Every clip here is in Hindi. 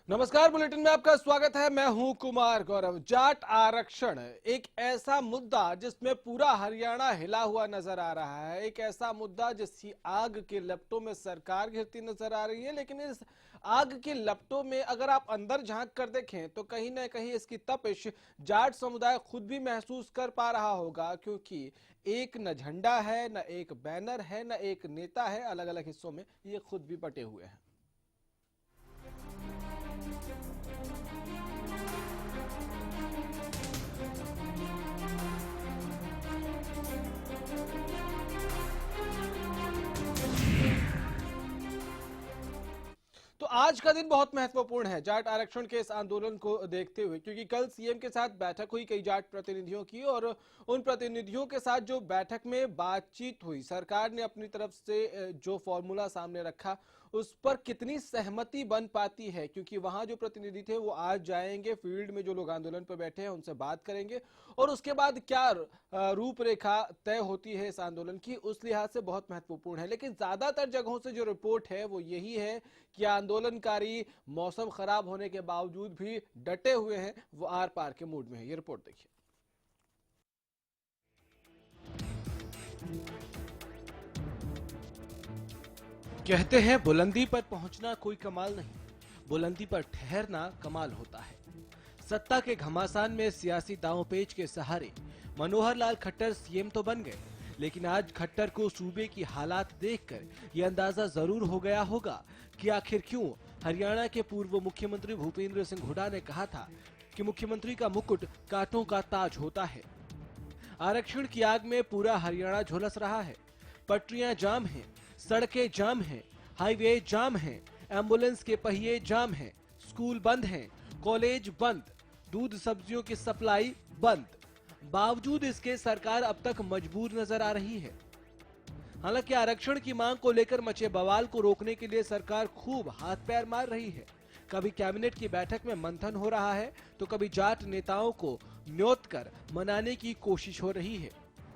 नमस्कार, बुलेटिन में आपका स्वागत है। मैं हूं कुमार गौरव। जाट आरक्षण एक ऐसा मुद्दा जिसमें पूरा हरियाणा हिला हुआ नजर आ रहा है, एक ऐसा मुद्दा जिसकी आग के लपटों में सरकार घिरती नजर आ रही है। लेकिन इस आग के लपटों में अगर आप अंदर झांक कर देखें तो कहीं ना कहीं इसकी तपिश जाट समुदाय खुद भी महसूस कर पा रहा होगा, क्योंकि एक न झंडा है, न एक बैनर है, न एक नेता है। अलग अलग हिस्सों में ये खुद भी बटे हुए हैं। तो आज का दिन बहुत महत्वपूर्ण है जाट आरक्षण के इस आंदोलन को देखते हुए, क्योंकि कल सीएम के साथ बैठक हुई कई जाट प्रतिनिधियों की, और उन प्रतिनिधियों के साथ जो बैठक में बातचीत हुई, सरकार ने अपनी तरफ से जो फॉर्मूला सामने रखा उस पर कितनी सहमति बन पाती है। क्योंकि वहां जो प्रतिनिधि थे वो आज जाएंगे फील्ड में, जो लोग आंदोलन पर बैठे हैं उनसे बात करेंगे, और उसके बाद क्या रूपरेखा तय होती है इस आंदोलन की, उस लिहाज से बहुत महत्वपूर्ण है। लेकिन ज्यादातर जगहों से जो रिपोर्ट है वो यही है कि आंदोलनकारी मौसम खराब होने के बावजूद भी डटे हुए हैं, वो आर पार के मूड में है। ये रिपोर्ट देखिए। कहते हैं बुलंदी पर पहुंचना कोई कमाल नहीं, बुलंदी पर ठहरना कमाल होता है। सत्ता के घमासान में सियासी दांवपेच के सहारे मनोहर लाल खट्टर सीएम तो बन गए, लेकिन आज खट्टर को सूबे की हालात देखकर यह अंदाजा जरूर हो गया होगा कि आखिर क्यों हरियाणा के पूर्व मुख्यमंत्री भूपेंद्र सिंह हुड्डा ने कहा था कि मुख्यमंत्री का मुकुट कांटों का ताज होता है। आरक्षण की आग में पूरा हरियाणा झुलस रहा है। पटरियां जाम हैं, सड़कें जाम हैं, हाईवे जाम हैं, एम्बुलेंस के पहिए जाम हैं, स्कूल बंद हैं, कॉलेज बंद, दूध सब्जियों की सप्लाई बंद। बावजूद इसके सरकार अब तक मजबूर नजर आ रही है। हालांकि आरक्षण की मांग को लेकर मचे बवाल को रोकने के लिए सरकार खूब हाथ पैर मार रही है। कभी कैबिनेट की बैठक में मंथन हो रहा है तो कभी जाट नेताओं को न्योत कर मनाने की कोशिश हो रही है,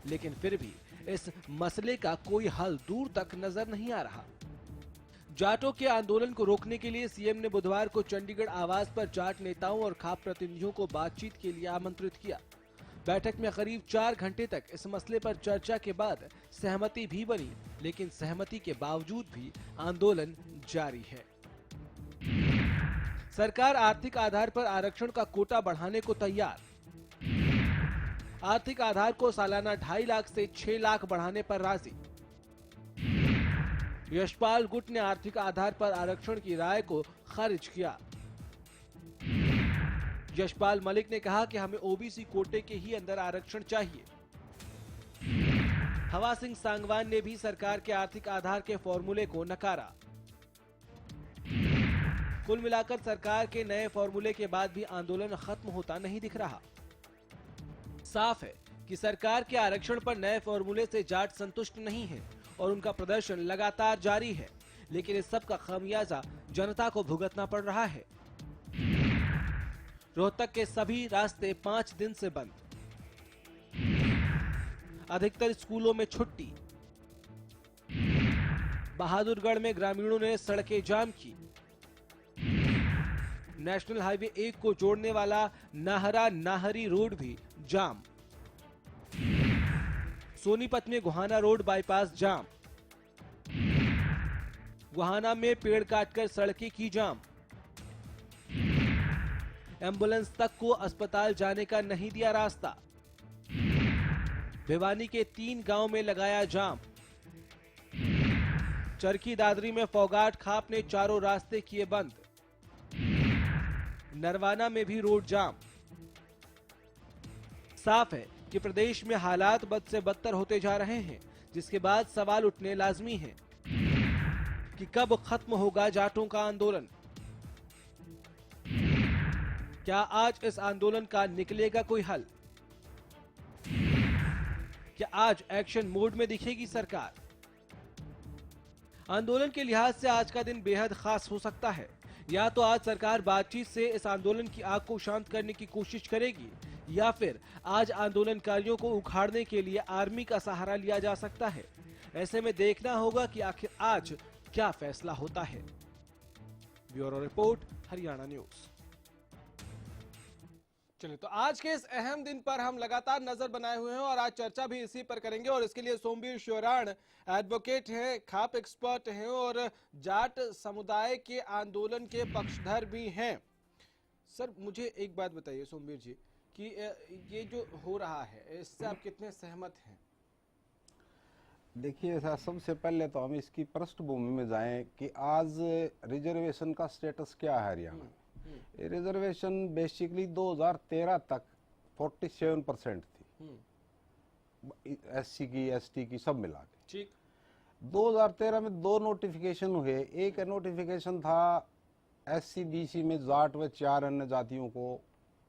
लेकिन फिर भी इस मसले का कोई हल दूर तक नजर नहीं आ रहा। जाटों के आंदोलन को रोकने के लिए सीएम ने बुधवार को चंडीगढ़ आवास पर जाट नेताओं और खाप प्रतिनिधियों को बातचीत के लिए आमंत्रित किया। बैठक में करीब 4 घंटे तक इस मसले पर चर्चा के बाद सहमति भी बनी, लेकिन सहमति के बावजूद भी आंदोलन जारी है। सरकार आर्थिक आधार पर आरक्षण का कोटा बढ़ाने को तैयार। आर्थिक आधार को सालाना 2.5 लाख से 6 लाख बढ़ाने पर राजी। यशपाल गुट ने आर्थिक आधार पर आरक्षण की राय को खारिज किया। यशपाल मलिक ने कहा कि हमें ओबीसी कोटे के ही अंदर आरक्षण चाहिए। हवा सिंह सांगवान ने भी सरकार के आर्थिक आधार के फॉर्मूले को नकारा। कुल मिलाकर सरकार के नए फॉर्मूले के बाद भी आंदोलन खत्म होता नहीं दिख रहा। साफ है कि सरकार के आरक्षण पर नए फॉर्मूले से जाट संतुष्ट नहीं है और उनका प्रदर्शन लगातार जारी है, लेकिन इस सब का खामियाजा जनता को भुगतना पड़ रहा है। रोहतक के सभी रास्ते 5 दिन से बंद, अधिकतर स्कूलों में छुट्टी, बहादुरगढ़ में ग्रामीणों ने सड़कें जाम की, नेशनल हाईवे 1 को जोड़ने वाला नाहरा नाहरी रोड भी जाम, सोनीपत में गुहाना रोड बाईपास जाम, गुहाना में पेड़ काटकर सड़कें की जाम, एम्बुलेंस तक को अस्पताल जाने का नहीं दिया रास्ता, भिवानी के 3 गांव में लगाया जाम, चरखी दादरी में फोगाट खाप ने चारों रास्ते किए बंद, नरवाना में भी रोड जाम। साफ है कि प्रदेश में हालात बद से बदतर होते जा रहे हैं, जिसके बाद सवाल उठने लाजमी है कि कब खत्म होगा जाटों का आंदोलन। क्या आज इस आंदोलन का निकलेगा कोई हल? क्या आज एक्शन मोड में दिखेगी सरकार? आंदोलन के लिहाज से आज का दिन बेहद खास हो सकता है। या तो आज सरकार बातचीत से इस आंदोलन की आग को शांत करने की कोशिश करेगी, या फिर आज आंदोलनकारियों को उखाड़ने के लिए आर्मी का सहारा लिया जा सकता है। ऐसे में देखना होगा कि आखिर आज क्या फैसला होता है। Bureau report, Haryana news. चलिए, तो आज के इस अहम दिन पर हम लगातार नजर बनाए हुए हैं और आज चर्चा भी इसी पर करेंगे। और इसके लिए सोमवीर श्योराण एडवोकेट हैं, खाप एक्सपर्ट हैं और जाट समुदाय के आंदोलन के पक्षधर भी हैं। सर, मुझे एक बात बताइए सोमवीर जी कि ये जो हो रहा है इससे आप कितने सहमत हैं? देखिए सर, सबसे पहले तो हम इसकी पृष्ठभूमि में जाएं कि आज रिजर्वेशन का स्टेटस क्या है हरियाणा में। रिजर्वेशन बेसिकली 2013 तक 47% थी, एससी की, एसटी की, सब मिला के। ठीक। 2013 में 2 नोटिफिकेशन हुए। एक नोटिफिकेशन था एससी बीसी में जाट व 4 अन्य जातियों को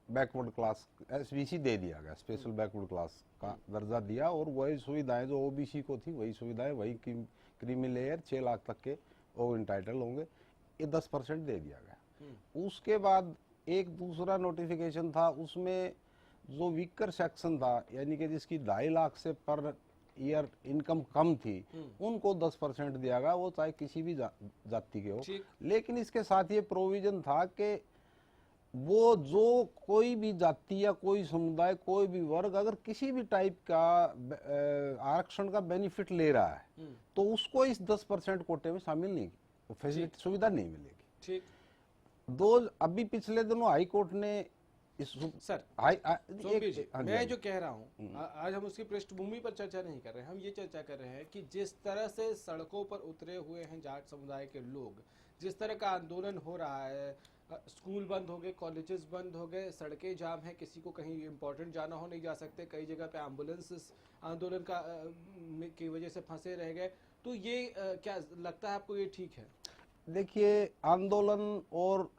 बैकवर्ड क्लास एसबीसी दे दिया गया, स्पेशल बैकवर्ड क्लास का दर्जा दिया, और वही सुविधाएं जो ओबीसी को थी वही सुविधाएं, वही क्रीमी लेयर 6 लाख तक के वो इंटाइटल होंगे, ये 10% दे दिया गया। उसके बाद एक दूसरा नोटिफिकेशन था, उसमें जो वीकर सेक्शन था, यानी कि जिसकी 2.5 लाख से पर ईयर इनकम कम थी, उनको 10% दिया गया, वो चाहे किसी भी जाति के हो। लेकिन इसके साथ ये प्रोविजन था कि वो जो कोई भी जाति या कोई समुदाय, कोई भी वर्ग अगर किसी भी टाइप का आरक्षण का बेनिफिट ले रहा है तो उसको इस 10% कोटे में शामिल नहीं, फैसिलिटी सुविधा नहीं मिलेगी। ठीक। अभी पिछले दिनों हाई कोर्ट ने इस सर मैं जो कह रहा हूँ, आज हम उसकी पृष्ठभूमि पर चर्चा नहीं कर रहे हैं, हम ये चर्चा कर रहे हैं कि जिस तरह से सड़कों पर उतरे हुए हैं जाट समुदाय के लोग, जिस तरह का आंदोलन हो रहा है, स्कूल बंद हो गए, कॉलेजेस बंद हो गए, सड़कें जाम है, किसी को कहीं इंपॉर्टेंट जाना हो नहीं जा सकते, कई जगह पे एम्बुलेंस आंदोलन का की वजह से फंसे रह गए, तो ये क्या लगता है आपको ये ठीक है? देखिए, आंदोलन और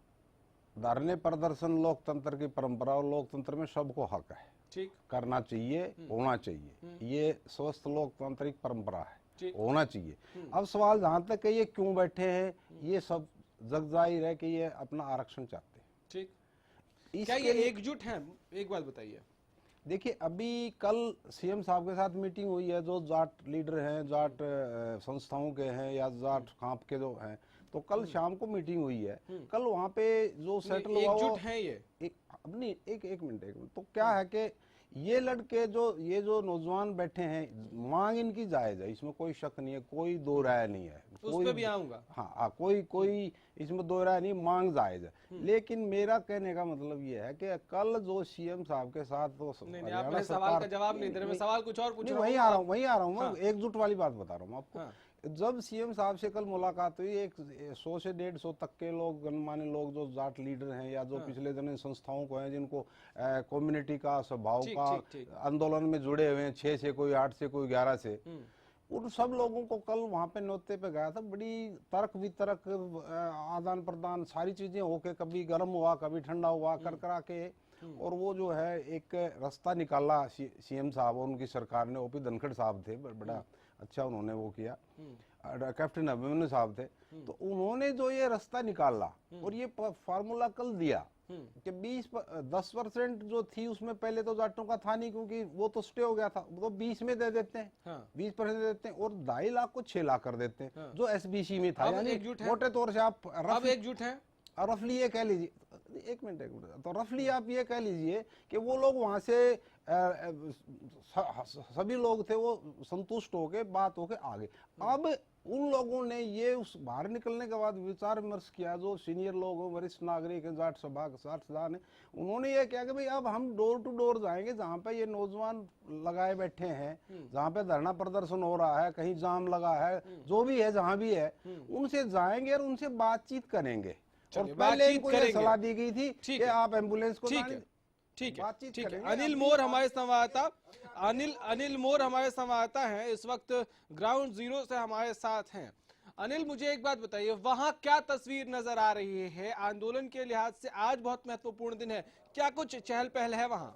धरने प्रदर्शन लोकतंत्र की परंपरा, और लोकतंत्र में सबको हक है, ठीक, करना चाहिए, होना चाहिए, ये स्वस्थ लोकतांत्रिक परंपरा है, होना चाहिए। अब सवाल जहां तक है ये क्यों बैठे हैं, ये सब जग जाहिर है कि ये अपना आरक्षण चाहते हैं। ठीक। क्या ये एकजुट हैं? एक बात बताइए। देखिए, अभी कल सीएम साहब के साथ मीटिंग हुई है, जो जाट लीडर हैं, जाट संस्थाओं के हैं या जाट खाप के जो हैं, तो कल शाम को मीटिंग हुई है। कल वहाँ पे जो सेटल हुआ वो है ये एक मिनट तो क्या है कि ये लड़के ये जो नौजवान बैठे हैं, मांग इनकी जायज है, इसमें कोई शक नहीं है, कोई दो राय नहीं है, उस पे भी आऊंगा। हाँ, कोई इसमें दो राय नहीं, मांग जायज है। लेकिन मेरा कहने का मतलब ये है कि कल जो सीएम साहब के साथ तो सवाल का जवाब नहीं दे रहे, मैं सवाल कुछ और पूछ रहा हूं। वहीं आ रहा हूँ मैं एकजुट वाली बात बता रहा हूँ आपको। जब सीएम साहब से कल मुलाकात हुई, 100 से 150 तक के लोग, गणमान्य लोग जो जाट लीडर हैं या जो पिछले दिन संस्थाओं को हैं, जिनको कम्युनिटी का स्वभाव का आंदोलन में जुड़े हुए हैं, 6 से कोई 8 से कोई 11 से, उन सब लोगों को कल वहां पे न्योते पे गया था। बड़ी तर्क वितर्क, आदान प्रदान, सारी चीजें होके, कभी गर्म हुआ कभी ठंडा हुआ, कर करा के, और वो जो है एक रास्ता निकाला सीएम साहब और उनकी सरकार ने। ओपी धनखड़ साहब थे, बड़ा अच्छा उन्होंने वो किया, कैप्टन अभिमन्यु साहब थे, तो उन्होंने जो ये रास्ता निकाला और ये फार्मूला कल दिया कि 10% जो थी उसमें पहले तो जाटों का था नहीं, क्योंकि वो तो स्टे हो गया था, वो 20 में दे देते हैं। 20% दे देते हैं और 2.5 लाख को 6 लाख कर देते हैं, जो एसबीसी में था। यानी मोटे तौर से आप एकजुट हैं, रफली ये कह लीजिए, एक मिनट, तो रफली आप ये कह लीजिए कि वो लोग वहां से सभी लोग थे, वो संतुष्ट होके बात होके आगे। अब उन लोगों ने ये उस बाहर निकलने के बाद विचार विमर्श किया, जो सीनियर लोग हो, वरिष्ठ नागरिक हैं, जाट सभा ने, उन्होंने ये किया कि भाई अब हम डोर टू डोर जाएंगे, जहाँ पे ये नौजवान लगाए बैठे हैं, जहाँ पे धरना प्रदर्शन हो रहा है, कहीं जाम लगा है, जो भी है, जहाँ भी है, उनसे जाएंगे और उनसे बातचीत करेंगे। और पहले इनको ये सलाह दी गई थी कि आप एम्बुलेंस को ठीक है। अनिल मोर हमारे संवाददाता हैं, इस वक्त ग्राउंड जीरो से हमारे साथ हैं। अनिल, मुझे एक बात बताइए, वहां क्या तस्वीर नजर आ रही है? आंदोलन के लिहाज से आज बहुत महत्वपूर्ण दिन है, क्या कुछ चहल पहल है वहां?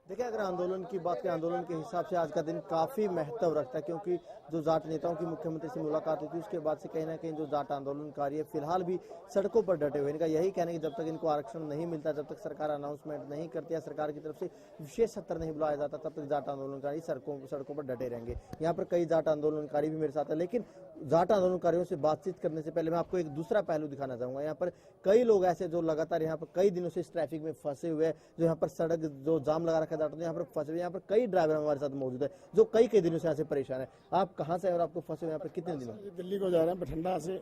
देखिए, अगर आंदोलन की बात करें, आंदोलन के हिसाब से आज का दिन काफी महत्व रखता है, क्योंकि जो जाट नेताओं की मुख्यमंत्री से मुलाकात हुई थी उसके बाद से कहीं ना कहीं जो जाट आंदोलनकारी है फिलहाल भी सड़कों पर डटे हुए। इनका यही कहना है कि जब तक इनको आरक्षण नहीं मिलता, जब तक सरकार अनाउंसमेंट नहीं करती या सरकार की तरफ से विशेष सत्र नहीं बुलाया जाता, तब तक जाट आंदोलनकारी सड़कों पर डटे रहेंगे। यहाँ पर कई जाट आंदोलनकारी भी मेरे साथ है, लेकिन जाट आंदोलनकारियों से बातचीत करने से पहले मैं आपको एक दूसरा पहलू दिखाना चाहूंगा। यहाँ पर कई लोग ऐसे जो लगातार यहाँ पर कई दिनों से इस ट्रैफिक में फंसे हुए हैं, जो यहाँ पर सड़क जो जाम लगा रखा जाता है यहाँ पर फंसे हुए। यहाँ पर कई ड्राइवर हमारे साथ मौजूद है जो कई दिनों से यहाँ से परेशान है। आप कहाँ से और आपको फंसे हुए यहाँ पर कितने दिनों? दिल्ली को जा रहे हैं, बठिंडा से।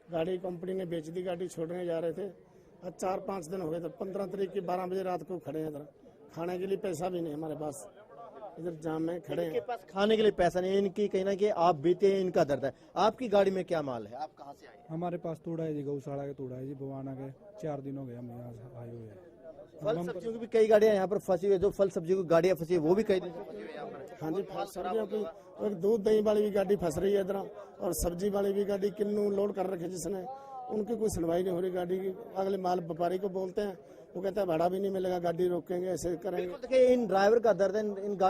गाड़ी कंपनी ने बेच दी, गाड़ी छोड़ने जा रहे थे। आज 4-5 दिन हो गए थे। 15 तारीख की 12 बजे रात को खड़े हैं इधर। खाने के लिए पैसा भी नहीं हमारे पास, इधर जाम में खड़े हैं। इनके पास खाने के लिए पैसा नहीं है, इनकी कहीं ना कहीं आप बीते हैं, इनका दर्द है। आपकी गाड़ी में क्या माल है? आप कहाँ से आए? हमारे पास तूड़ा है जी, गौशाला के तूड़ा है जी, बवाना के। 4 दिन हो गए हम यहाँ से आए हुए हैं। फल सब्जियों की भी कई गाड़ियां यहाँ पर फंसी हुई है, जो फल सब्जियों की गाड़ियां फंसी है वो भी कई दिन से फंसी हुई है यहाँ पर। हाँ जी, सब्जियों की और दूध दही वाली भी गाड़ी फंस रही है इधर, और सब्जी वाली भी गाड़ी किन्नू लोड कर रखे जिसने, उनकी कोई सुनवाई नहीं हो रही गाड़ी की। अगले माल व्यापारी को बोलते हैं, वो कहता है भाड़ा भी नहीं मिलेगा, गाड़ी रोकेंगे, ऐसे करेंगे। देखिए, इन ड्राइवर का दर्द है,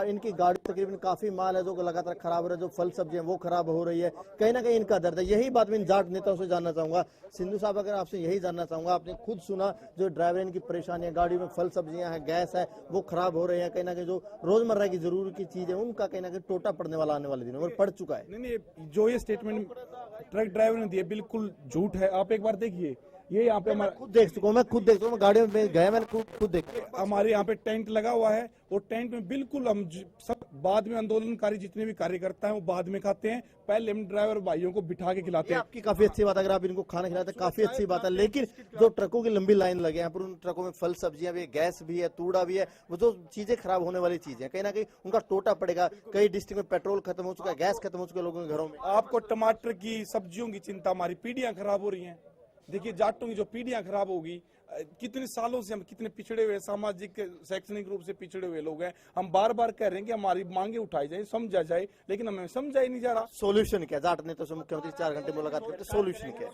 इनकी गाड़ी तकरीबन काफी माल है जो लगातार खराब हो रहा है, जो फल सब्जियां वो खराब हो रही है, कहीं ना कहीं इनका दर्द है। यही बात मैं इन जाट नेताओं से जानना चाहूंगा। सिंधु साहब, अगर आपसे यही जानना चाहूंगा, आपने खुद सुना जो ड्राइवर इनकी परेशानियां, गाड़ी में फल सब्जियां हैं, गैस है, वो खराब हो रहे हैं, कहीं ना कहीं जो रोजमर्रा की जरूरत की चीज है उनका कहीं ना कहीं टोटा पड़ने वाला आने वाले दिनों में पड़ चुका है। नहीं, जो ये स्टेटमेंट ट्रक ड्राइवर ने दिया बिल्कुल झूठ है। आप एक बार देखिए, ये यहाँ पे हमारा खुद देख चुका हूँ, मैं खुद देख चुका हूँ, गाड़ी में गया, मैंने खुद देख। हमारे यहाँ पे टेंट लगा हुआ है, और टेंट में बिल्कुल हम सब बाद में आंदोलनकारी जितने भी कार्यकर्ता हैं वो बाद में खाते हैं, पहले हम ड्राइवर भाइयों को बिठा के खिलाते हैं। आपकी काफी अच्छी बात है, अगर आप इनको खाना खिलाते हैं काफी अच्छी बात है, लेकिन जो ट्रकों की लंबी लाइन लगे यहाँ पर, उन ट्रकों में फल सब्जियां भी है, गैस भी है, तूड़ा भी है, वो जो चीजें खराब होने वाली चीजें हैं, कहीं ना कहीं उनका टोटा पड़ेगा। कई डिस्ट्रिक्ट में पेट्रोल खत्म हो चुका है, गैस खत्म हो चुका है लोगों के घरों में। आपको टमाटर की, सब्जियों की चिंता, हमारी पीढ़ियां खराब हो रही हैं। देखिए, जाटों की जो पीढ़ियां खराब होगी, कितने सालों से हम कितने पिछड़े हुए, सामाजिक शैक्षणिक रूप से पिछड़े हुए लोग हैं। हम बार बार कह रहे हैं कि हमारी मांगे उठाई जाए, समझा जाए, लेकिन हमें समझा ही नहीं जा रहा। सोल्यूशन क्या? जाट नेता से मुख्यमंत्री 4 घंटे मुलाकात करते, सोल्यूशन क्या?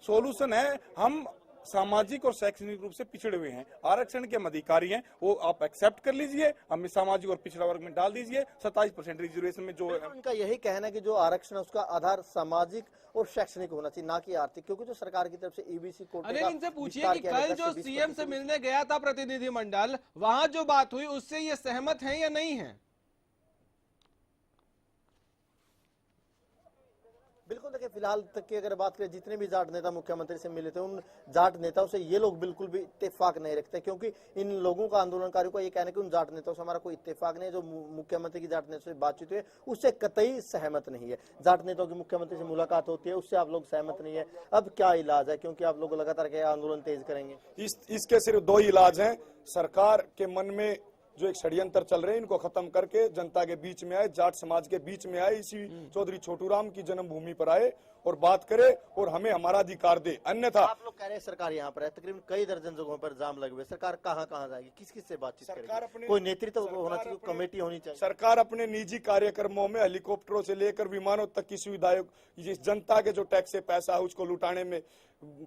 सोल्यूशन है हम सामाजिक और शैक्षणिक रूप से पिछड़े हुए हैं, आरक्षण के हम अधिकारी हैं, वो आप एक्सेप्ट कर लीजिए, हमें सामाजिक और पिछड़ा वर्ग में डाल दीजिए। 27% रिजर्वेशन में जो उनका यही कहना है कि जो आरक्षण है उसका आधार सामाजिक और शैक्षणिक होना चाहिए, ना कि आर्थिक, क्योंकि जो सरकार की तरफ से ईबीसी कोटे अनिल, का इनसे पूछिए विस्तार कि किया कल गया जो 20% सीएम से मिलने गया था प्रतिनिधिमंडल, वहां जो बात हुई उससे ये सहमत हैं या नहीं है? बिल्कुल, देखिए, फिलहाल तक की अगर बात करें, जितने भी जाट नेता मुख्यमंत्री से मिले थे, उन जाट नेताओं से ये लोग बिल्कुल भी इत्तेफाक नहीं रखते, क्योंकि इन लोगों का, आंदोलनकारियों का ये कहना है कि उन जाट नेताओं से हमारा कोई इत्तेफाक नहीं है। जो मुख्यमंत्री की जाट नेताओं से बातचीत हुई है उससे कतई सहमत नहीं है। जाट नेताओं की मुख्यमंत्री से मुलाकात होती है, उससे आप लोग सहमत नहीं है। अब क्या इलाज है, क्योंकि आप लोग लगातार क्या आंदोलन तेज करेंगे? इसके सिर्फ 2 ही इलाज हैं। सरकार के मन में जो एक षड्यंत्र चल रहे हैं, इनको खत्म करके जनता के बीच में आए, जाट समाज के बीच में आए, इसी चौधरी छोटूराम की जन्मभूमि पर आए और बात करे और हमें हमारा अधिकार दे। अन्यथा आप लोग कह रहे हैं सरकार यहाँ पर है, तकरीबन कई दर्जन जगहों पर जाम लगे हुए, सरकार कहाँ जाएगी, किस किस से बातचीत करेगी? कोई नेतृत्व होना चाहिए, कमेटी होनी चाहिए। सरकार अपने निजी कार्यक्रमों में हेलीकॉप्टरों से लेकर विमानों तक की सुविधाएं, जिस जनता के जो टैक्स से पैसा है उसको लुटाने में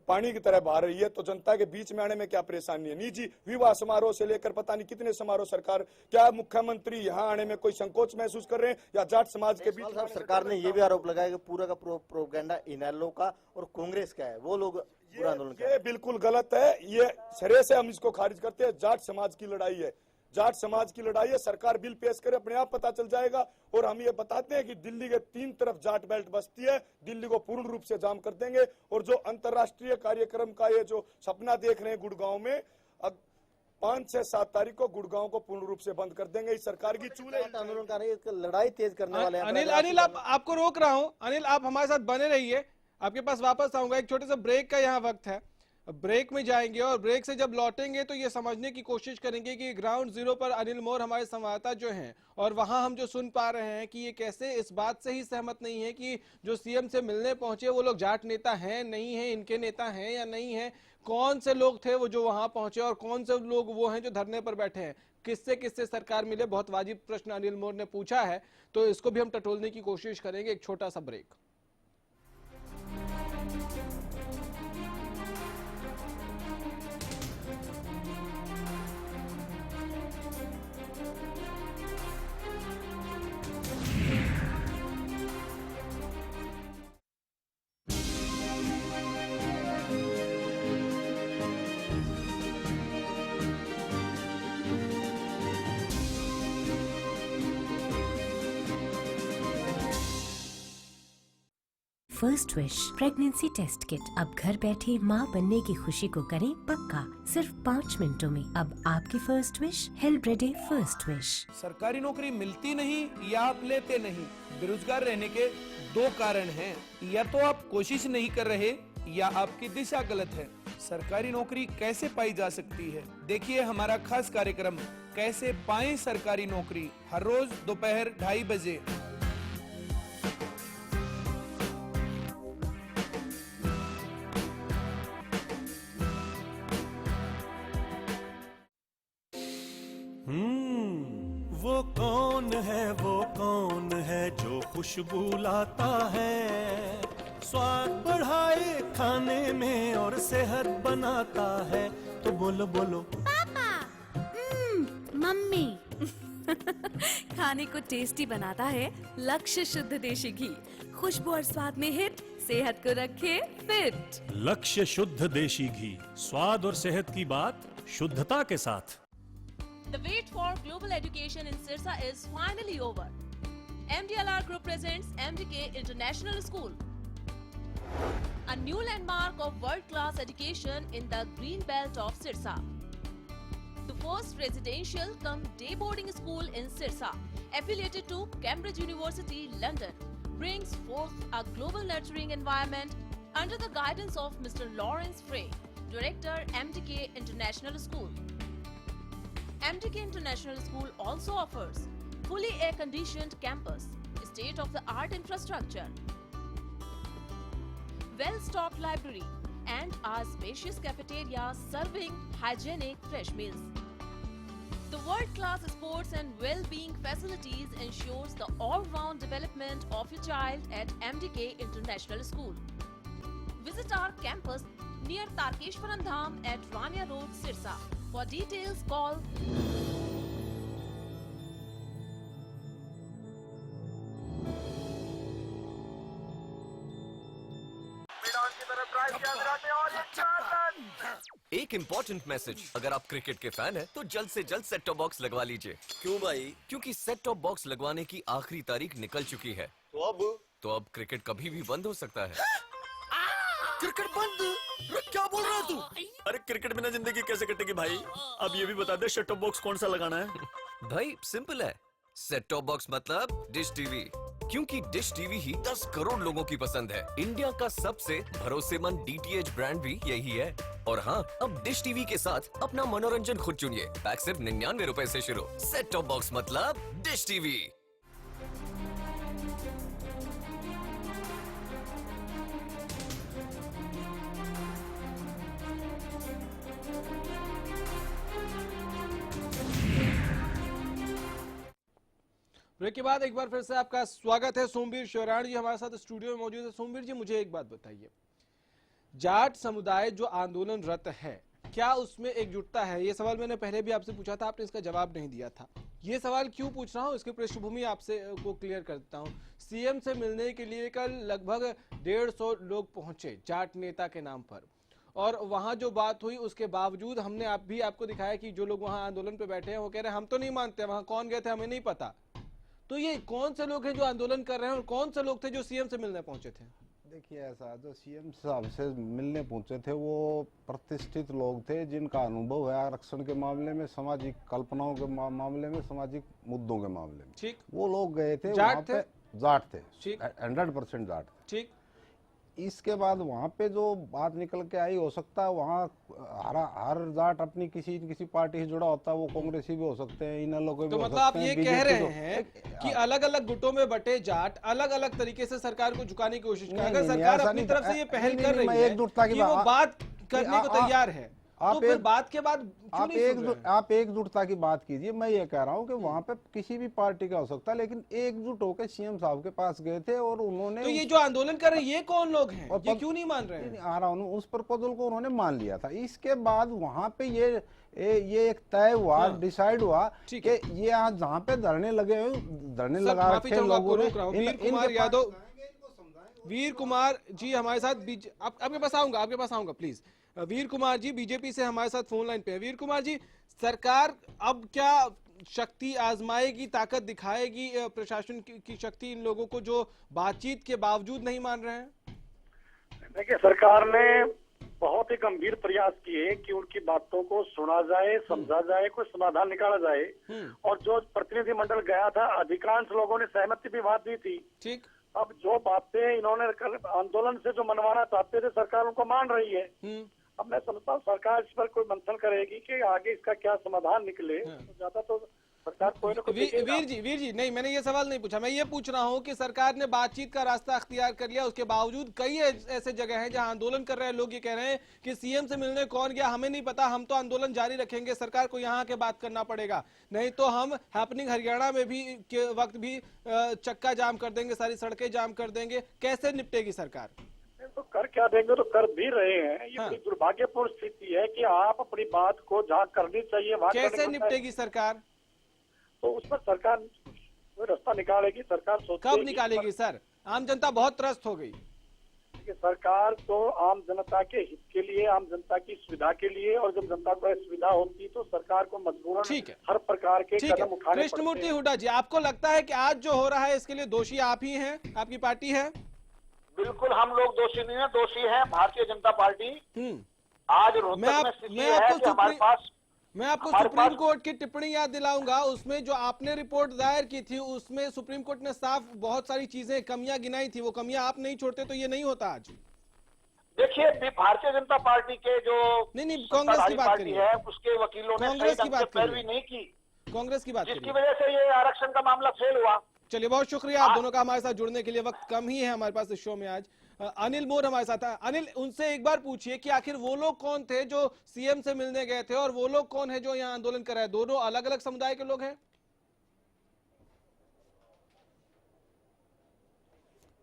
पानी की तरह बहा रही है, तो जनता के बीच में आने में क्या परेशानी है? निजी विवाह समारोह से लेकर पता नहीं कितने समारोह सरकार, क्या मुख्यमंत्री यहाँ आने में कोई संकोच महसूस कर रहे हैं या जाट समाज के बीच? सरकार ने ये भी आरोप लगाया कि पूरा का प्रोपेगेंडा इनेलो का और कांग्रेस का है, वो लोग पूरा आंदोलन कर रहे हैं। ये बिल्कुल गलत है, ये सिरे से हम इसको खारिज करते हैं। जाट समाज की लड़ाई है, जाट समाज की लड़ाई है। सरकार बिल पेश करे, अपने आप पता चल जाएगा। और हम ये बताते हैं कि दिल्ली के 3 तरफ जाट बेल्ट बसती है, दिल्ली को पूर्ण रूप से जाम कर देंगे। और जो अंतर्राष्ट्रीय कार्यक्रम का ये जो सपना देख रहे हैं गुड़गांव में, 5 से 7 तारीख को गुड़गांव को पूर्ण रूप से बंद कर देंगे। इस सरकार की चूल्हे आंदोलन कर रही है, लड़ाई तेज करने वाले हैं। अनिल, आपको रोक रहा हूं। अनिल, आप हमारे साथ बने रहिए, आपके पास वापस आऊंगा। एक छोटे सा ब्रेक का यहाँ वक्त है, ब्रेक में जाएंगे और ब्रेक से जब लौटेंगे तो ये समझने की कोशिश करेंगे कि ग्राउंड जीरो पर अनिल मोर हमारे संवाददाता जो हैं, और वहां हम जो सुन पा रहे हैं कि ये कैसे इस बात से ही सहमत नहीं है कि जो सीएम से मिलने पहुंचे वो लोग जाट नेता हैं नहीं है, इनके नेता हैं या नहीं है, कौन से लोग थे वो जो वहां पहुंचे और कौन से लोग वो हैं जो धरने पर बैठे हैं, किससे किससे सरकार मिले, बहुत वाजिब प्रश्न अनिल मोर ने पूछा है, तो इसको भी हम टटोलने की कोशिश करेंगे। एक छोटा सा break. First wish pregnancy test kit. अब घर बैठे माँ बनने की खुशी को करें पक्का, सिर्फ 5 मिनटों में। अब आपकी फर्स्ट विश हेल्ब्रेडे फर्स्ट विश। सरकारी नौकरी मिलती नहीं या आप लेते नहीं, बेरोजगार रहने के 2 कारण हैं। या तो आप कोशिश नहीं कर रहे या आपकी दिशा गलत है। सरकारी नौकरी कैसे पाई जा सकती है, देखिए हमारा खास कार्यक्रम कैसे पाएं सरकारी नौकरी, हर रोज दोपहर 2:30 बजे। वो कौन है जो खुशबू लाता है, स्वाद बढ़ाए खाने में और सेहत बनाता है। तो बोलो बोलो पापा। मम्मी। खाने को टेस्टी बनाता है लक्ष्य शुद्ध देशी घी, खुशबू और स्वाद में हिट, सेहत को रखे फिट। लक्ष्य शुद्ध देशी घी, स्वाद और सेहत की बात शुद्धता के साथ। The wait for global education in Sirsa is finally over. MDLR Group presents MDK International School, a new landmark of world-class education in the green belt of Sirsa. The first residential cum day boarding school in Sirsa, affiliated to Cambridge University, London, brings forth a global nurturing environment under the guidance of Mr. Lawrence Frey, Director, MDK International School. MDK International School also offers fully air-conditioned campus, state-of-the-art infrastructure, well-stocked library, and a spacious cafeteria serving hygienic fresh meals. The world-class sports and well-being facilities ensures the all-round development of your child at MDK International School. Visit our campus near Tarkeshwaran Dham at Rania Road, Sirsa. For details, call एक इम्पोर्टेंट मैसेज, अगर आप क्रिकेट के फैन हैं तो जल्द से जल्द सेट टॉप बॉक्स लगवा लीजिए। क्यों भाई? क्योंकि सेट टॉप बॉक्स लगवाने की आखिरी तारीख निकल चुकी है। तो अब क्रिकेट कभी भी बंद हो सकता है। क्रिकेट बंद? क्या बोल रहा है तू? अरे क्रिकेट बिना जिंदगी कैसे कटेगी भाई? अब ये भी बता दे सेट टॉप बॉक्स कौन सा लगाना है? भाई सिंपल है, सेट टॉप बॉक्स मतलब डिश टीवी, क्योंकि डिश टीवी ही 10 करोड़ लोगों की पसंद है। इंडिया का सबसे भरोसेमंद DTH ब्रांड भी यही है। और हाँ, अब डिश टीवी के साथ अपना मनोरंजन खुद चुनिए। पैक सिर्फ 99 रुपए से शुरू। सेट टॉप बॉक्स मतलब डिश टीवी। ब्रेक के बाद एक बार फिर से आपका स्वागत है। सोमवीर शिवराण जी हमारे साथ स्टूडियो में मौजूद है। सोमवीर जी, मुझे एक बात बताइए, जाट समुदाय जो आंदोलनरत है, क्या उसमें एकजुटता है? ये सवाल मैंने पहले भी आपसे पूछा था, आपने इसका जवाब नहीं दिया था। ये सवाल क्यों पूछ रहा हूँ, इसकी पृष्ठभूमि आपसे को क्लियर कर देता हूँ। सीएम से मिलने के लिए कल लगभग 150 लोग पहुंचे जाट नेता के नाम पर, और वहां जो बात हुई उसके बावजूद हमने आपको दिखाया कि जो लोग वहां आंदोलन पे बैठे हैं वो कह रहे हैं हम तो नहीं मानते, वहां कौन गए थे हमें नहीं पता। तो ये कौन से लोग हैं जो आंदोलन कर रहे हैं और कौन से लोग थे जो सीएम से मिलने पहुंचे थे? देखिए, ऐसा जो सीएम साहब से मिलने पहुंचे थे वो प्रतिष्ठित लोग थे जिनका अनुभव है आरक्षण के मामले में, सामाजिक कल्पनाओं के मामले में, सामाजिक मुद्दों के मामले में। ठीक, वो लोग गए थे, जाट थे, 100% जाट थे। ठीक, इसके बाद वहाँ पे जो बात निकल के आई, हो सकता है वहाँ हर जाट अपनी किसी न किसी पार्टी से जुड़ा होता है, वो कांग्रेसी भी हो सकते हैं, इन लोगों तो मतलब आप ये कह रहे हैं कि अलग अलग गुटों में बटे जाट अलग अलग तरीके से सरकार को झुकाने की कोशिश कर, अगर सरकार अपनी तरफ से ये पहल कर रही है कि वो बात करने को तैयार है, तो फिर बात के बाद आप एकजुटता की बात कीजिए। मैं ये कह रहा हूँ कि वहाँ पे किसी भी पार्टी का हो सकता है, लेकिन एकजुट होकर सीएम साहब के पास गए थे और उन्होंने। तो ये जो आंदोलन कर रहे हैं ये कौन लोग हैं, ये क्यों नहीं मान रहे हैं? आ रहा हूँ, उस प्रपोजल को उन्होंने मान लिया था। इसके बाद वहाँ पे ये एक तय हुआ, डिसाइड हुआ कि ये यहाँ जहाँ पे धरने लगे हुए, धरने लगा रखे लोगों ने। वीर कुमार जी हमारे साथ आपके पास आऊंगा प्लीज। वीर कुमार जी बीजेपी से हमारे साथ फोन लाइन पे है। वीर कुमार जी, सरकार अब क्या शक्ति आजमाएगी, ताकत दिखाएगी, प्रशासन की शक्ति इन लोगों को जो बातचीत के बावजूद नहीं मान रहे हैं? देखिए, सरकार ने बहुत ही गंभीर प्रयास किए कि उनकी बातों को सुना जाए, समझा जाए, कोई समाधान निकाला जाए। और जो प्रतिनिधिमंडल गया था, अधिकांश लोगों ने सहमति भी बात दी थी। ठीक। अब जो बातें इन्होंने आंदोलन से जो मनवाना चाहते थे, सरकार उनको मान रही है। अब मैं समझता हूँ सरकार इस पर कोई मंथन करेगी कि आगे इसका क्या समाधान निकले। तो ज्यादा तो सरकार कोई ना कोई वीर जी नहीं, मैंने ये सवाल नहीं पूछा। मैं ये पूछ रहा हूँ कि सरकार ने बातचीत का रास्ता अख्तियार कर लिया, उसके बावजूद कई ऐसे जगह हैं जहां आंदोलन कर रहे हैं लोग। ये कह रहे हैं कि सीएम से मिलने कौन गया हमें नहीं पता, हम तो आंदोलन जारी रखेंगे, सरकार को यहाँ के बात करना पड़ेगा, नहीं तो हम हैपनिंग हरियाणा में भी के वक्त भी चक्का जाम कर देंगे, सारी सड़कें जाम कर देंगे। कैसे निपटेगी सरकार? तो कर क्या देंगे, तो कर भी रहे हैं। ये बड़ी दुर्भाग्यपूर्ण स्थिति है कि आप अपनी बात को जहाँ करनी चाहिए वहाँ कैसे निपटेगी सरकार? तो उस पर सरकार कोई रास्ता निकालेगी। सरकार सोचेगी। कब निकालेगी सर? आम जनता बहुत त्रस्त हो गई। सरकार तो आम जनता के हित के लिए, आम जनता की सुविधा के लिए, और जब जनता को सुविधा होती तो सरकार को मजबूरन हर प्रकार के कदम उठाने। कृष्णमूर्ति हुड्डा जी, आपको लगता है कि आज जो हो रहा है इसके लिए दोषी आप ही हैं, आपकी पार्टी है? बिल्कुल, हम लोग दोषी नहीं है, दोषी है भारतीय जनता पार्टी। आज रोहतक में स्थिति है कि हमारे पास, मैं आपको सुप्रीम कोर्ट की टिप्पणी याद दिलाऊंगा। उसमें जो आपने रिपोर्ट दायर की थी उसमें सुप्रीम कोर्ट ने साफ बहुत सारी चीजें, कमियां गिनाई थी। वो कमियां आप नहीं छोड़ते तो ये नहीं होता आज। देखिए, भारतीय जनता पार्टी के जो नहीं कांग्रेस की बात करिए, है उसके वकीलों ने कांग्रेस की बात पैरवी नहीं की, कांग्रेस की बात जिसकी वजह से ये आरक्षण का मामला फेल हुआ। चलिए, बहुत शुक्रिया आप दोनों का हमारे साथ जुड़ने के लिए। वक्त कम ही है हमारे पास इस शो में आज। अनिल मोर हमारे साथ है। अनिल, उनसे एक बार पूछिए कि आखिर वो लोग कौन थे जो सीएम से मिलने गए थे और वो लोग कौन है जो यहाँ आंदोलन कर रहे हैं? दोनों अलग अलग समुदाय के लोग हैं?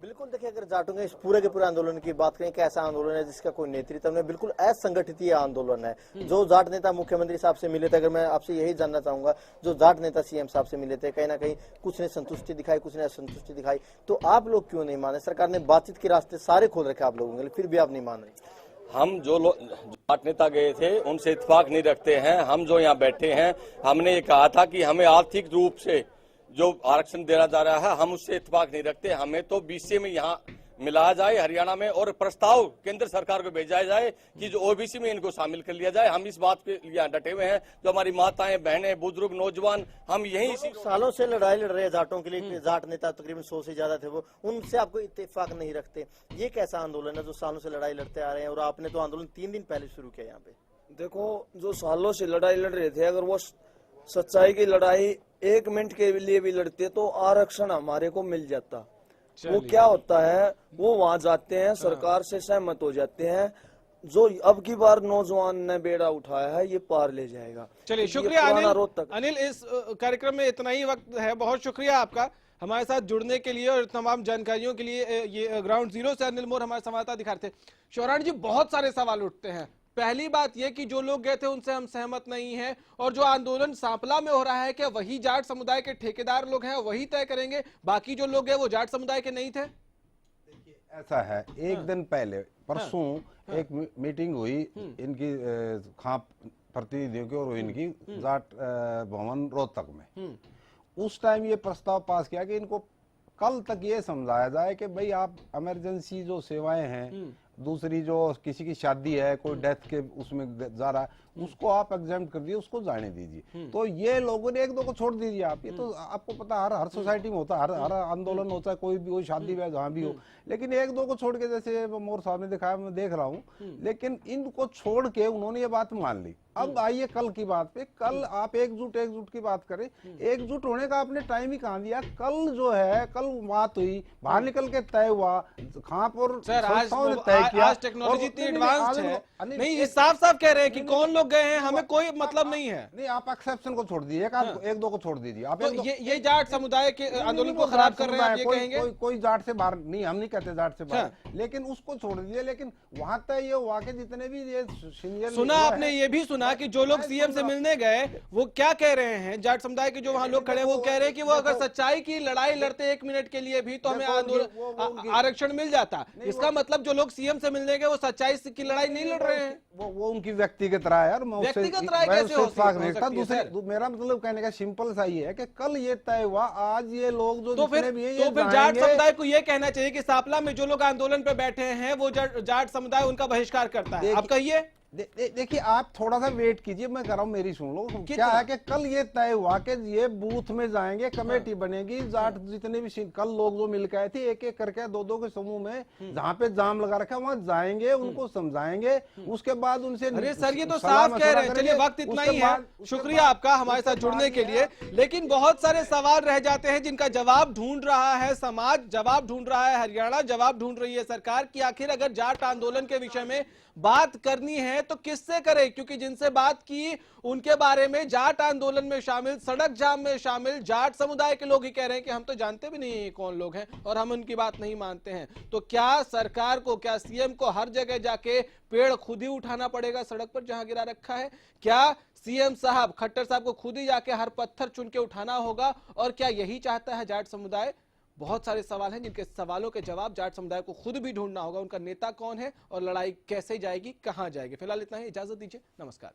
बिल्कुल, देखिए, अगर जाटों के इस पूरे के पूरे आंदोलन की बात करें कि ऐसा आंदोलन है जिसका कोई नेतृत्व नहीं, बिल्कुल असंगठित ये आंदोलन है। जो जाट नेता मुख्यमंत्री साहब से मिले थे, अगर मैं आपसे यही जानना चाहूंगा, जो जाट नेता सीएम साहब से मिले थे, कहीं ना कहीं कुछ ने संतुष्टि दिखाई, कुछ ने असंतुष्टि दिखाई, तो आप लोग क्यों नहीं माने? सरकार ने बातचीत के रास्ते सारे खोल रखे आप लोगों के लिए, फिर भी आप नहीं मान रहे। हम जो जाट नेता गए थे उनसे इत्तेफाक नहीं रखते हैं। हम जो यहाँ बैठे हैं, हमने ये कहा था कि हमें आर्थिक रूप से जो आरक्षण देना जा रहा है हम उससे इत्तेफाक नहीं रखते। हमें तो बीसीए में यहाँ मिलाया जाए हरियाणा में, और प्रस्ताव केंद्र सरकार को भेजा जाए कि जो ओबीसी में इनको शामिल कर लिया जाए। हम इस बात पे यहाँ डटे हुए हैं। जो हमारी माताएं, बहनें, बुजुर्ग, नौजवान, हम यही सालों से लड़ाई लड़ रहे हैं जाटों के लिए। जाट नेता तकरीबन 100 से ज्यादा थे, वो उनसे आपको इत्तेफाक नहीं रखते। ये कैसा आंदोलन है जो सालों से लड़ाई लड़ते आ रहे हैं? और आपने तो आंदोलन 3 दिन पहले शुरू किया यहाँ पे। देखो, जो सालों से लड़ाई लड़ रहे थे, अगर वो सच्चाई की लड़ाई 1 मिनट के लिए भी लड़ते तो आरक्षण हमारे को मिल जाता। वो क्या होता है, वो वहां जाते हैं, सरकार से सहमत हो जाते हैं, जो अब की बार नौजवान ने बेड़ा उठाया है ये पार ले जाएगा। चलिए, शुक्रिया अनिल, इस कार्यक्रम में इतना ही वक्त है। बहुत शुक्रिया आपका हमारे साथ जुड़ने के लिए और तमाम जानकारियों के लिए। ये ग्राउंड जीरो से अनिल मोर हमारे संवाददाता दिखाते। शौरान जी, बहुत सारे सवाल उठते हैं। पहली बात यह कि जो लोग गए थे उनसे हम सहमत नहीं हैं, और जो आंदोलन सांपला में हो रहा है, क्या वही जाट समुदाय के ठेकेदार लोग हैं, वही तय करेंगे? बाकी जो लोग हैं वो जाट समुदाय के नहीं थे? ऐसा है, एक दिन पहले परसों एक मीटिंग हुई इनकी खाप प्रतिनिधियों की और इनकी जाट भवन रोहतक में। उस टाइम ये प्रस्ताव पास किया कि इनको कल तक ये समझाया जाए कि भाई आप इमरजेंसी जो सेवाएं हैं, दूसरी जो किसी की शादी है, कोई डेथ के उसमें जा रहा है, उसको आप एग्जाम्प्ट कर दिए, उसको जाने दीजिए। तो ये लोगों ने 1-2 को छोड़ दीजिए आप। ये तो आपको पता हर सोसाइटी में होता है, हर आंदोलन होता है, कोई भी हो, शादी है, जहाँ भी हो। लेकिन 1-2 को छोड़ के, जैसे मोर साहब ने दिखाया, मैं देख रहा हूँ, लेकिन इनको छोड़ के उन्होंने ये बात मान ली। अब आइए कल की बात पे। कल आप एकजुट की बात करें। एकजुट होने का आपने टाइम ही कहाँ दिया? कल जो है, कल बात हुई, बाहर निकल के तय हुआ, खाप और संस्थाओं ने तय किया। आज टेक्नोलॉजी इतनी एडवांस्ड है। नहीं, ये साफ साफ कह रहे हैं कि कौन लोग गए हैं, हमें कोई मतलब नहीं है। नहीं, आप एक्सेप्शन को छोड़ दीजिए, 1-2 को छोड़ दीजिए आप। तो ये जाट समुदाय के आंदोलन को खराब कर रहे हैं, आप ये कहेंगे? कोई जाट से बाहर नहीं, हम नहीं कहते जाट से बाहर, लेकिन उसको छोड़ दीजिए। लेकिन वहां तय ये हुआ कि जितने भी ये सीनियर, सुना आपने, ये भी सुना ना कि जो लोग सीएम से मिलने गए वो क्या कह रहे हैं, जाट समुदाय के जो वहां लोग खड़े हैं वो कह रहे हैं कि वो अगर सच्चाई की लड़ाई लड़ते 1 मिनट के लिए भी तो हमें आरक्षण मिल जाता। इसका मतलब जो लोग सीएम से मिलने गए वो सच्चाई की लड़ाई नहीं लड़ रहे हैं। वो उनकी व्यक्तिगत राय है, व्यक्तिगत राय कैसे हो सकती है? मेरा मतलब कहने का सिंपल सा ही है कि कल ये तय हुआ, आज ये लोग जो तो फिर जाट समुदाय को ये कहना चाहिए कि सापला में जो लोग आंदोलन पे बैठे हैं वो जाट समुदाय उनका बहिष्कार करता है। आप कहिए। देखिए आप थोड़ा सा वेट कीजिए, मैं कर रहा हूँ, मेरी सुन लो। क्या है कि कल ये तय हुआ कि ये बूथ में जाएंगे, कमेटी बनेगी, जाट जितने भी कल लोग जो मिल के आए थे एक एक करके 2-2 के समूह में जहाँ पे जाम लगा रखा है वहां जाएंगे, उनको समझाएंगे, उसके बाद उनसे। अरे सर ये तो साफ कह रहे हैं। चलिए वक्त इतना ही है, शुक्रिया आपका हमारे साथ जुड़ने के लिए। लेकिन बहुत सारे सवाल रह जाते हैं जिनका जवाब ढूंढ रहा है समाज, जवाब ढूंढ रहा है हरियाणा, जवाब ढूंढ रही है सरकार कि आखिर अगर जाट आंदोलन के विषय में बात करनी है तो किससे करे, क्योंकि जिनसे बात की उनके बारे में जाट आंदोलन में शामिल, सड़क जाम में शामिल जाट समुदाय के लोग ही कह रहे हैं कि हम तो जानते भी नहीं कौन लोग हैं और हम उनकी बात नहीं मानते हैं। तो क्या सरकार को, क्या सीएम को हर जगह जाके पेड़ खुद ही उठाना पड़ेगा सड़क पर जहां गिरा रखा है? क्या सीएम साहब, खट्टर साहब को खुद ही जाके हर पत्थर चुन के उठाना होगा? और क्या यही चाहता है जाट समुदाय? बहुत सारे सवाल हैं जिनके सवालों के जवाब जाट समुदाय को खुद भी ढूंढना होगा। उनका नेता कौन है और लड़ाई कैसे जाएगी, कहां जाएगी? फिलहाल इतना ही, इजाजत दीजिए, नमस्कार।